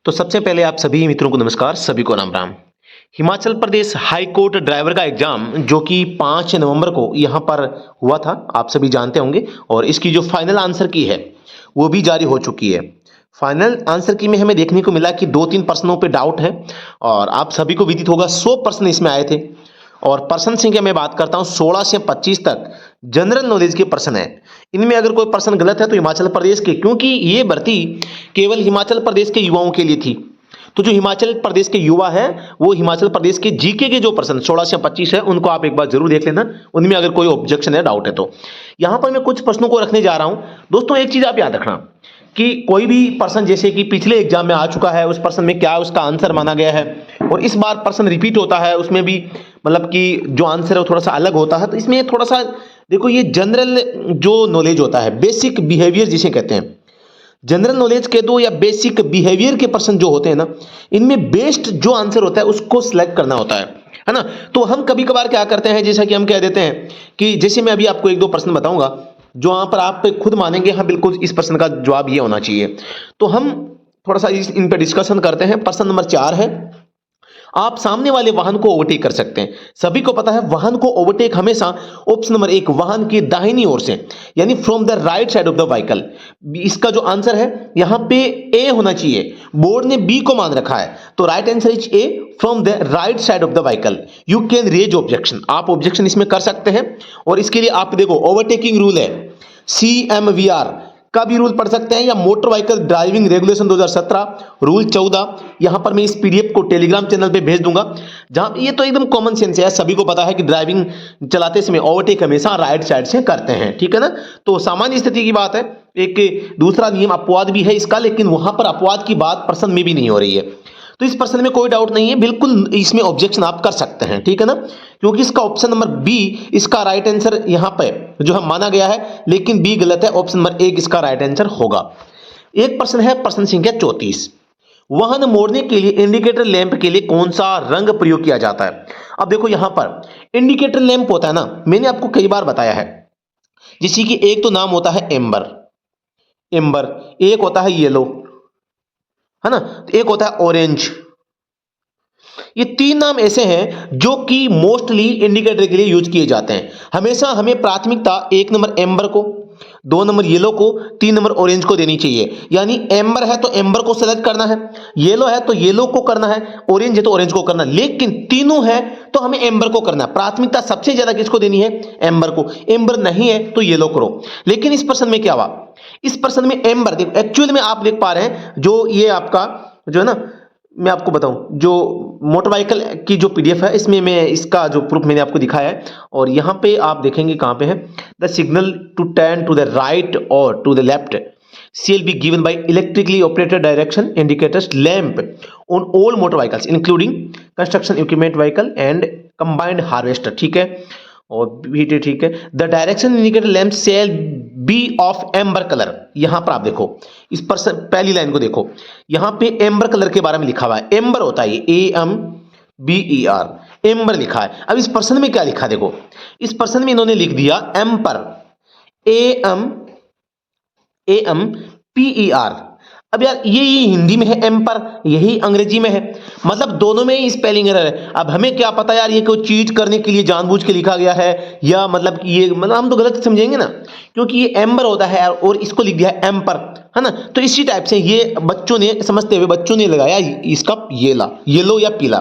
तो सबसे पहले आप सभी मित्रों को नमस्कार, सभी को Ram Ram. Himachal Pradesh high court driver का एग्जाम जो कि 5 नवंबर को यहाँ पर हुआ था, आप सभी जानते होंगे। और इसकी जो फाइनल आंसर की है वो भी जारी हो चुकी है। फाइनल आंसर की में हमें देखने को मिला कि 2-3 प्रश्नों पे डाउट है और आप सभी को विदित होगा 100 प्रश्न इसमें आए थे। और प्रश्न संख्या मैं बात करता हूँ 16 से 25 तक जनरल नॉलेज के प्रश्न है। इनमें अगर कोई प्रश्न गलत है तो हिमाचल प्रदेश के, क्योंकि ये भर्ती केवल हिमाचल प्रदेश के युवाओं के लिए थी, तो जो हिमाचल प्रदेश के युवा है वो हिमाचल प्रदेश के जीके के जो प्रश्न 16 से 25 है उनको आप एक बार जरूर देख लेना। उनमें अगर कोई ऑब्जेक्शन है, डाउट है तो यहां पर मैं कुछ प्रश्नों को रखने जा रहा हूं। दोस्तों एक चीज आप याद रखना कि कोई भी प्रश्न जैसे कि पिछले एग्जाम में आ चुका है उस प्रश्न में क्या उसका आंसर माना गया है और इस बार प्रश्न रिपीट होता है, उसमें भी मतलब कि जो आंसर है वो थोड़ा सा अलग होता है। तो इसमें थोड़ा सा देखो, ये जनरल जो नॉलेज होता है, बेसिक बिहेवियर जिसे कहते हैं, जनरल नॉलेज के दो या बेसिक बिहेवियर के प्रश्न जो होते हैं ना, इनमें बेस्ट जो आंसर होता है उसको सिलेक्ट करना होता है ना। तो हम कभी कभार क्या करते हैं, जैसा कि हम कह देते हैं कि जैसे मैं अभी आपको 1-2 प्रश्न बताऊंगा जो वहां पर आप खुद मानेंगे हाँ बिल्कुल इस प्रश्न का जवाब ये होना चाहिए। तो हम थोड़ा सा इन पर डिस्कशन करते हैं। प्रश्न नंबर 4 है, आप सामने वाले वाहन को ओवरटेक कर सकते हैं। सभी को पता है वाहन को ओवरटेक हमेशा ऑप्शन नंबर 1 वाहन की दाहिनी ओर से, यानी from the right side of the vehicle. इसका जो आंसर है यहां पे ए होना चाहिए, बोर्ड ने बी को मान रखा है, तो right answer is A from the right side of the vehicle. You can raise objection, आप ऑब्जेक्शन इसमें कर सकते हैं। और इसके लिए आप देखो ओवरटेकिंग रूल है CMVR का भी रूल पढ़ सकते हैं, या motor vehicle driving regulation 2017 rule 14। यहां पर मैं इस PDF को टेलीग्राम चैनल पे भेज दूंगा, जहां ये तो एकदम कॉमन सेंस है, सभी को पता है कि ड्राइविंग चलाते समय ओवरटेक हमेशा राइट साइड से करते हैं, ठीक है ना। तो सामान्य स्थिति की बात है। एक दूसरा नियम अपवाद भी है इसका, लेकिन वहां पर अपवाद की बात प्रश्न में भी नहीं हो रही है, तो इस प्रश्न में कोई डाउट नहीं है, बिल्कुल इसमें ऑब्जेक्शन आप कर सकते हैं, ठीक है ना। क्योंकि इसका ऑप्शन नंबर बी इसका राइट आंसर यहां पे जो है माना गया है, लेकिन बी गलत है, ऑप्शन नंबर 1 इसका राइट आंसर होगा। एक प्रश्न है, प्रश्न संख्या 34, वाहन मोड़ने के लिए इंडिकेटर लैंप के लिए कौन सा रंग प्रयोग किया जाता है। अब देखो यहां पर इंडिकेटर लैंप होता है ना, मैंने आपको कई बार बताया है, जैसे कि एक तो नाम होता है एम्बर, एक होता है येलो, है ना, तो एक होता है ऑरेंज। ये 3 नाम ऐसे हैं जो कि मोस्टली इंडिकेटर के लिए यूज किए जाते हैं। हमेशा हमें प्राथमिकता 1 नंबर एम्बर को, 2 नंबर येलो को, 3 नंबर ऑरेंज को देनी चाहिए। यानी एम्बर है तो एम्बर को सेलेक्ट करना है, येलो है तो येलो को करना है, ऑरेंज है तो ऑरेंज को करना है। लेकिन तीनों है तो हमें एम्बर को करना है। प्राथमिकता सबसे ज्यादा किसको देनी है? एम्बर को। एम्बर नहीं है तो येलो करो। लेकिन इस प्रश्न में क्या हुआ, इस प्रश्न में एम्बर देखो, एक्चुअल में आप देख पा रहे हैं जो ये आपका जो है ना, मैं आपको बताऊं जो मोटर व्हीकल की जो PDF है इसमें मैं इसका जो प्रूफ मैंने आपको दिखाया है। और यहां पे आप देखेंगे कहां पे है, the signal to turn to the right और to the left shall be given by electrically operated direction indicators lamp on all motor vehicles including construction equipment vehicle and combined harvester, ठीक है। और भी ठीक है, the direction indicator lamp shall be of amber colour. यहां पर आप देखो इस पर पहली लाइन को देखो, यहां पे एम्बर कलर के बारे में लिखा हुआ है। एम्बर होता है ये AMBER, एम्बर लिखा है। अब इस प्रश्न में क्या लिखा देखो, इस प्रश्न में इन्होंने लिख दिया एम्पर, AMPER। अब यार ये हिंदी में है एम्पर, यही अंग्रेजी में है, मतलब दोनों में ही स्पेलिंग एरर है। अब हमें क्या पता यार ये कोई चीज करने के लिए जानबूझ के लिखा गया है या मतलब ये मतलब हम तो गलत समझेंगे ना, क्योंकि ये एम्बर होता है और इसको लिख दिया है एम्पर, है ना। तो इसी टाइप से ये बच्चों ने समझते हुए बच्चों ने लगाया इसका येलो या पीला।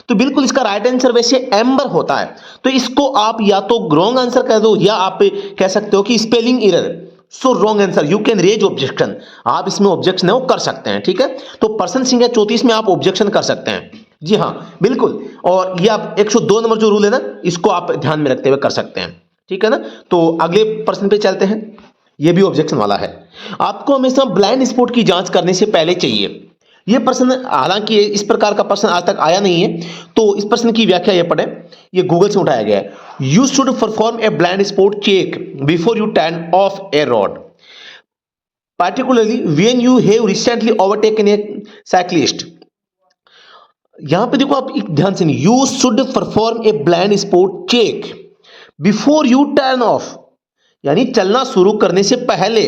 तो बिल्कुल इसका राइट आंसर वैसे एम्बर होता है। तो इसको आप या तो रॉन्ग आंसर कर दो या आप कह सकते हो कि spelling error, so wrong answer, you can raise objection. आप इसमें ऑब्जेक्शन है वो कर सकते हैं, ठीक है। तो प्रश्न संख्या 34 में आप ऑब्जेक्शन कर सकते हैं, जी हाँ बिल्कुल। और ये आप 102 नंबर जो रूल है ना, इसको आप ध्यान में रखते हुए कर सकते हैं, ठीक है ना। तो अगले प्रश्न पे चलते हैं, ये भी ऑब्जेक्शन वाला है। आपको हमेशा ब्लाइंड स्पॉट की जांच करने से पहले चाहिए। यह प्रश्न हालांकि इस प्रकार का प्रश्न आज तक आया नहीं है, तो इस प्रश्न की व्याख्या ये पढ़े, ये गूगल से उठाया गया है। You should perform a blind spot check before you turn off a road, particularly when you have recently overtaken a cyclist। यहां पे देखो आप एक ध्यान से, you should perform a blind spot check before you turn off, यानी चलना शुरू करने से पहले,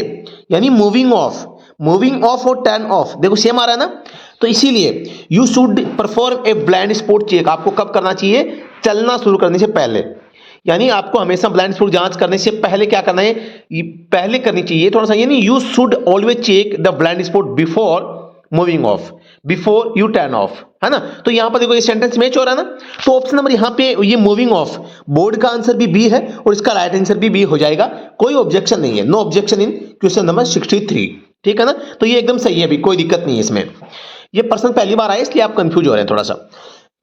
यानी मूविंग ऑफ, मूविंग ऑफ और टर्न ऑफ देखो सेम आ रहा है ना, तो इसीलिए you should perform a blind spot check. आपको कब करना चाहिए? चलना शुरू करने से पहले, यानी आपको हमेशा ब्लाइंड स्पॉट जांच करने से पहले क्या करना है, ये पहले करनी चाहिए थोड़ा सा, यानी you should always check the blind spot before moving off, before you turn off, है ना। तो यहां पर देखो ये सेंटेंस मैच हो रहा है ना, तो ऑप्शन नंबर यहां पे ये मूविंग ऑफ, बोर्ड का आंसर भी बी है और इसका राइट आंसर भी बी हो जाएगा, कोई ऑब्जेक्शन नहीं है, no objection in question number 63, ठीक है ना। तो ये एकदम सही है, अभी कोई दिक्कत नहीं है इसमें। ये प्रश्न पहली बार आया इसलिए आप कंफ्यूज हो रहे हैं थोड़ा सा।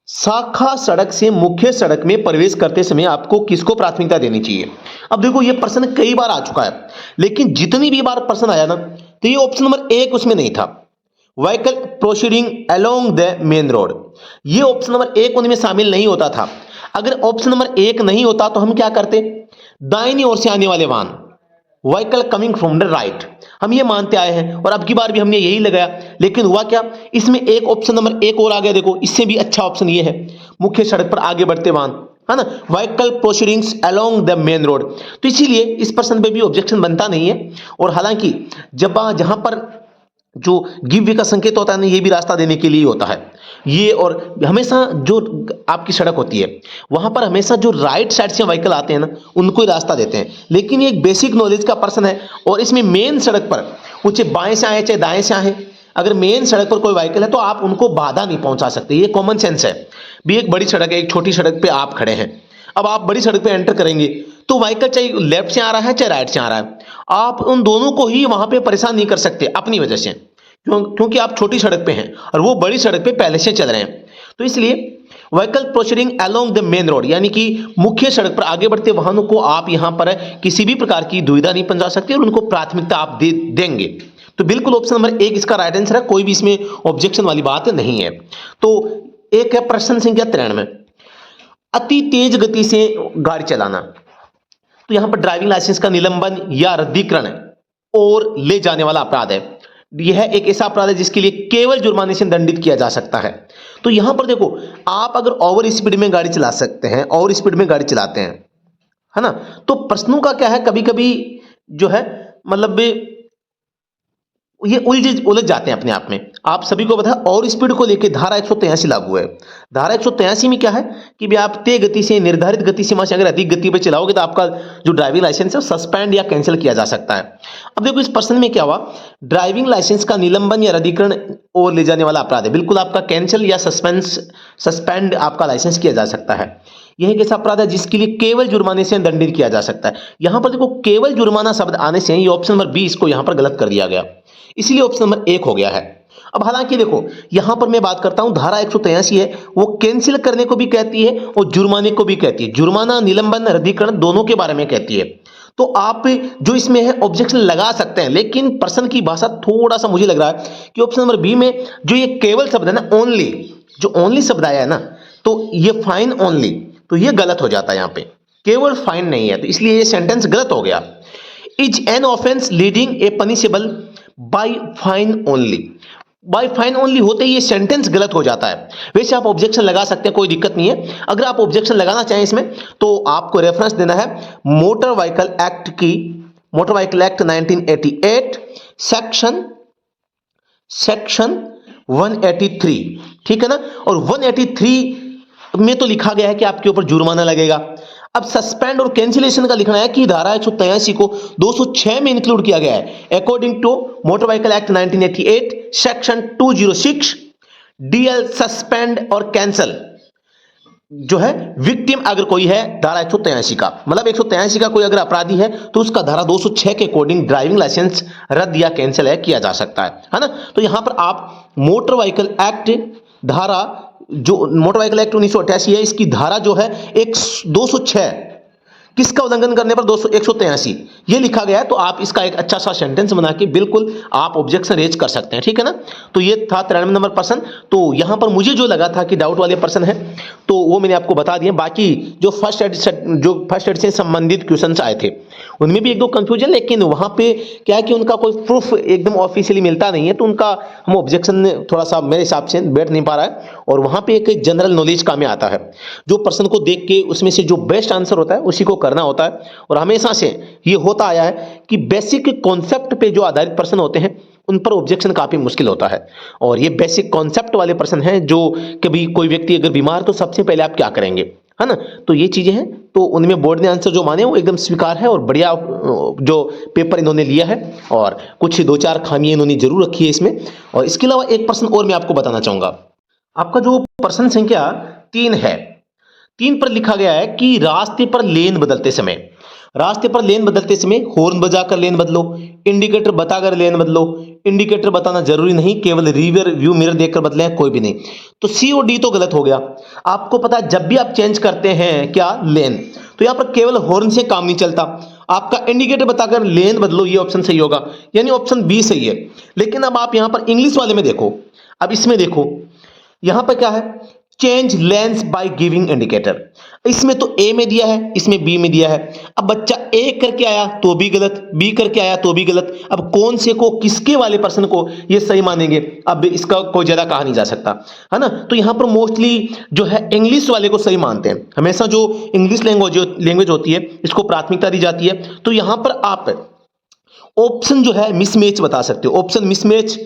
शाखा सड़क से मुख्य सड़क में प्रवेश करते समय आपको किसको प्राथमिकता देनी चाहिए? अब देखो ये प्रश्न कई बार आ चुका है, लेकिन जितनी भी बार प्रश्न आया ना, तो ये ऑप्शन नंबर 1 उसमें नहीं था, vehicle proceeding along the main road, ये ऑप्शन नंबर 1 उनमें शामिल नहीं होता था। अगर ऑप्शन नंबर 1 नहीं होता तो हम क्या करते, दाहिनी ओर से आने वाले वाहन, vehicle coming from the right, हम ये मानते आए हैं और अब की बार भी हमने यही लगाया, लेकिन हुआ क्या, इसमें एक ऑप्शन नंबर 1 और आ गया। देखो इससे भी अच्छा ऑप्शन ये है, मुख्य सड़क पर आगे बढ़ते वाहन, है ना, vehicle proceedings along the main road, तो इसीलिए इस प्रश्न पे भी ऑब्जेक्शन बनता नहीं है। और हालांकि जब जहां पर जो गिव वे का संकेत होता है ना, ये भी रास्ता देने के लिए होता है ये, और हमेशा जो आपकी सड़क होती है वहां पर हमेशा जो राइट साइड से व्हीकल आते हैं ना, उनको ही रास्ता देते हैं। लेकिन ये एक बेसिक नॉलेज का प्रश्न है, और इसमें मेन सड़क पर वो चाहे बाएं से आए चाहे दाएं से आए, अगर मेन सड़क पर कोई व्हीकल है तो आप उनको बाधा नहीं पहुंचा सकते, ये कॉमन सेंस है। भी एक बड़ी सड़क है, एक छोटी सड़क पे आप खड़े हैं, अब आप बड़ी सड़क पे एंटर करेंगे तो व्हीकल चाहे लेफ्ट से आ रहा है चाहे राइट से आ रहा है, आप उन दोनों को ही वहां पे परेशान नहीं कर सकते अपनी वजह से, क्योंकि आप छोटी सड़क पे हैं और वो बड़ी सड़क पे पहले से चल रहे हैं। तो इसलिए vehicle proceeding along the main road, यानी कि मुख्य सड़क पर आगे बढ़ते वाहनों को आप यहां पर किसी भी प्रकार की दुविधा नहीं पहुंचा सकते और उनको प्राथमिकता आप देंगे। तो बिल्कुल ऑप्शन नंबर 1 इसका राइट आंसर है, कोई भी इसमें ऑब्जेक्शन वाली बात नहीं है। तो एक है प्रश्न संख्या 93, अति तेज गति से गाड़ी चलाना, तो यहां पर ड्राइविंग लाइसेंस का निलंबन या रद्दीकरण और ले जाने वाला अपराध है। यह एक ऐसा अपराध है जिसके लिए केवल जुर्माने से दंडित किया जा सकता है। तो यहां पर देखो, आप अगर ओवर स्पीड में गाड़ी चला सकते हैं, ओवर स्पीड में गाड़ी चलाते हैं, है ना, तो प्रश्नों का क्या है, कभी कभी जो है मतलब ये उलझ जाते हैं अपने आप में। आप सभी को पता है और स्पीड को लेकर धारा 183 लागू है। धारा 183 में क्या है कि भी आप तेज गति से, निर्धारित गति सीमा से अगर अधिक गति पर चलाओगे तो आपका जो ड्राइविंग लाइसेंस है सस्पेंड या कैंसिल किया जा सकता है। अब देखो इस प्रश्न में क्या हुआ, ड्राइविंग लाइसेंस का निलंबन या रद्दीकरण और ले जाने वाला अपराध है, बिल्कुल आपका कैंसिल या सस्पेंड आपका लाइसेंस किया जा सकता है। यह एक ऐसा अपराध है जिसके लिए केवल जुर्माने से दंडित किया जा सकता है। यहां पर देखो केवल जुर्माना शब्द आने से ये ऑप्शन नंबर 20 को यहां पर गलत कर दिया गया, इसलिए ऑप्शन नंबर 1 हो गया है। अब हालांकि देखो यहां पर मैं बात करता हूं, धारा 183 है वो कैंसिल करने को भी कहती है और जुर्माने को भी कहती है, जुर्माना, निलंबन, रद्दीकरण दोनों के बारे में कहती है। तो आप जो इसमें है ऑब्जेक्शन लगा सकते हैं, लेकिन प्रश्न की भाषा थोड़ा सा मुझे लग रहा है कि ऑप्शन नंबर बी में जो ये केवल शब्द है ना, ओनली, जो ओनली शब्द आया है ना, तो ये फाइन ओनली, तो ये गलत हो जाता है, यहां पे केवल फाइन नहीं है, तो इसलिए ये सेंटेंस गलत हो गया। Is an offence leading a punishable by fine only, by fine only होते ही ये सेंटेंस गलत हो जाता है। वैसे आप ऑब्जेक्शन लगा सकते हैं, कोई दिक्कत नहीं है। अगर आप ऑब्जेक्शन लगाना चाहें इसमें तो आपको रेफरेंस देना है मोटर व्हीकल एक्ट की, मोटर व्हीकल एक्ट 1988 सेक्शन 183, ठीक है ना। और 183 में तो लिखा गया है कि आपके ऊपर जुर्माना लगेगा। अब सस्पेंड और कैंसिलेशन का लिखना है कि धारा 183 को 206 में इंक्लूड किया गया है। According to motor vehicle act 1988 section 206 DL suspend और कैंसल जो है विक्टिम अगर कोई है धारा 183 का, मतलब 183 का कोई अगर अपराधी है तो उसका धारा 206 के अकॉर्डिंग ड्राइविंग लाइसेंस रद्द या कैंसिल है किया जा सकता है ना। तो यहां पर आप मोटर व्हीकल एक्ट धारा, जो मोटर व्हीकल एक्ट 1988 है, इसकी धारा जो है 206 किसका उल्लंघन करने पर 183 ये लिखा गया है। तो आप इसका एक अच्छा सा सेंटेंस बना के बिल्कुल आप ऑब्जेक्शन रेज कर सकते हैं, ठीक है ना। तो ये था 93 नंबर प्रश्न। तो यहां पर मुझे जो लगा था कि डाउट वाले प्रश्न है तो वो मैंने आपको बता दिए। बाकी जो फर्स्ट एड से संबंधित क्वेश्चंस आए थे उनमें भी एक दो कंफ्यूजन, लेकिन वहां पे क्या है कि उनका कोई प्रूफ एकदम ऑफिशियली मिलता नहीं है, तो उनका हम ऑब्जेक्शन थोड़ा सा मेरे हिसाब से बैठ नहीं पा रहा है। और वहां पे एक जनरल नॉलेज काम में आता है, जो पर्सन को देख के उसमें से जो बेस्ट आंसर होता है उसी को करना होता है। और हमेशा से ये होता आया है कि बेसिक कॉन्सेप्ट पे जो आधारित पर्सन होते हैं उन पर ऑब्जेक्शन काफी मुश्किल होता है। और ये बेसिक कॉन्सेप्ट वाले पर्सन हैं, जो कभी कोई व्यक्ति अगर बीमार तो सबसे पहले आप क्या करेंगे, है ना। तो ये चीजें हैं, तो उनमें बोर्ड ने आंसर जो माने वो एकदम स्वीकार है और बढ़िया जो पेपर इन्होंने लिया है। और कुछ दो चार खामियां इन्होंने जरूर रखी है इसमें। और इसके अलावा एक प्रश्न और मैं आपको बताना चाहूंगा। आपका जो प्रश्न संख्या 3 है, 3 पर लिखा गया है कि रास्ते पर लेन बदलते समय हॉर्न बजाकर लेन बदलो, इंडिकेटर बताकर लेन बदलो, इंडिकेटर बताना जरूरी नहीं, केवल रिवर व्यू मिरर देखकर बदलें, कोई भी नहीं। तो सी और डी तो गलत हो गया। आपको पता है जब भी आप चेंज करते हैं क्या लेन, तो यहां पर केवल हॉर्न से काम नहीं चलता, आपका इंडिकेटर बताकर लेन बदलो, ये ऑप्शन सही होगा, यानी ऑप्शन बी सही है। लेकिन अब आप यहां पर इंग्लिश वाले में देखो, अब इसमें देखो यहां पर क्या है, change lens by giving indicator. इसमें तो ए में दिया है, इसमें बी में दिया है। अब बच्चा ए करके आया तो भी गलत, बी करके आया तो भी गलत। अब कौन से को, किसके वाले पर्सन को ये सही मानेंगे, अब इसका कोई ज्यादा कहा नहीं जा सकता, है ना। तो यहां पर मोस्टली जो है इंग्लिश वाले को सही मानते हैं। हमेशा जो इंग्लिश लैंग्वेज होती है इसको प्राथमिकता दी जाती है। तो यहां पर आप ऑप्शन जो है मिसमैच बता सकते हो, option mismatch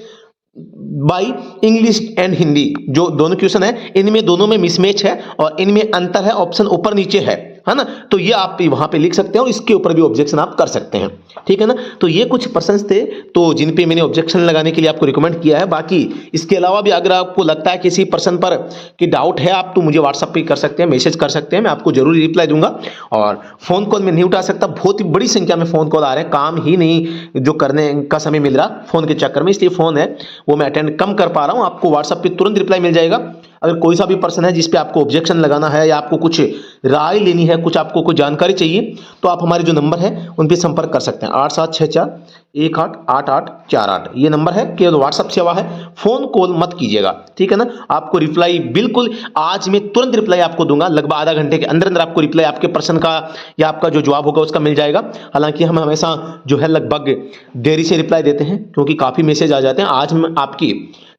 by English and Hindi, जो दोनों क्वेश्चन है इनमें दोनों में मिसमैच है और इनमें अंतर है, ऑप्शन ऊपर नीचे है ना। तो ये आप वहां पे लिख सकते हैं और इसके ऊपर भी ऑब्जेक्शन आप कर सकते हैं, ठीक है ना। तो ये कुछ पर्सन थे तो जिन पे मैंने ऑब्जेक्शन लगाने के लिए आपको रिकमेंड किया है। बाकी इसके अलावा भी अगर आपको लगता है किसी पर्सन पर कि डाउट है, आप तो मुझे व्हाट्सएप पे कर सकते हैं, मैसेज कर सकते हैं, मैं आपको जरूर रिप्लाई दूंगा। और फोन कॉल में नहीं उठा सकता, बहुत ही बड़ी संख्या में फोन कॉल आ रहे हैं, काम ही नहीं जो करने का समय मिल रहा फोन के चक्कर में, इसलिए फोन है वो मैं अटेंड कम कर पा रहा हूं। आपको व्हाट्सएप पे तुरंत रिप्लाई मिल जाएगा। अगर कोई सा भी पर्सन है जिस पे आपको ऑब्जेक्शन लगाना है या आपको कुछ राय लेनी है, कुछ आपको कुछ जानकारी चाहिए, तो आप हमारे जो नंबर है उन पे संपर्क कर सकते हैं। 8764188848 ये नंबर है, केवल व्हाट्सएप सेवा है, फोन कॉल मत कीजिएगा, ठीक है ना। आपको रिप्लाई बिल्कुल आज मैं तुरंत रिप्लाई आपको दूंगा, लगभग आधा घंटे के अंदर अंदर आपको रिप्लाई आपके प्रश्न का या आपका जो जवाब होगा उसका मिल जाएगा। हालांकि हम हमेशा जो है लगभग देरी से रिप्लाई देते हैं क्योंकि काफी मैसेज आ जाते हैं। आज हम आपकी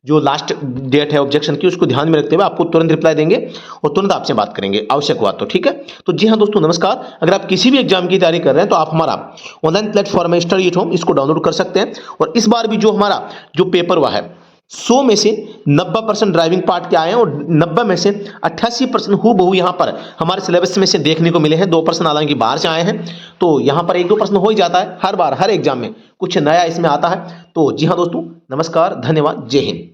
जो लास्ट डेट है ऑब्जेक्शन की उसको ध्यान में रखते हुए आपको तुरंत रिप्लाई देंगे और तुरंत आपसे बात करेंगे आवश्यक हुआ तो, ठीक है। तो जी हाँ दोस्तों नमस्कार, अगर आप किसी भी एग्जाम की तैयारी कर रहे हैं तो आप हमारा ऑनलाइन प्लेटफॉर्म है स्टडी एट होम, इसको डाउनलोड कर सकते हैं। और इस बार भी जो हमारा जो पेपर हुआ है 100 में से 90% ड्राइविंग पार्ट के आए हैं और 90 में से 88% हूबहू यहाँ पर हमारे सिलेबस में से देखने को मिले हैं। 2% हालांकि बाहर से आए हैं, तो यहाँ पर 1-2% हो ही जाता है हर बार, हर एग्जाम में कुछ नया इसमें आता है। तो जी हाँ दोस्तों नमस्कार, धन्यवाद, जय हिंद।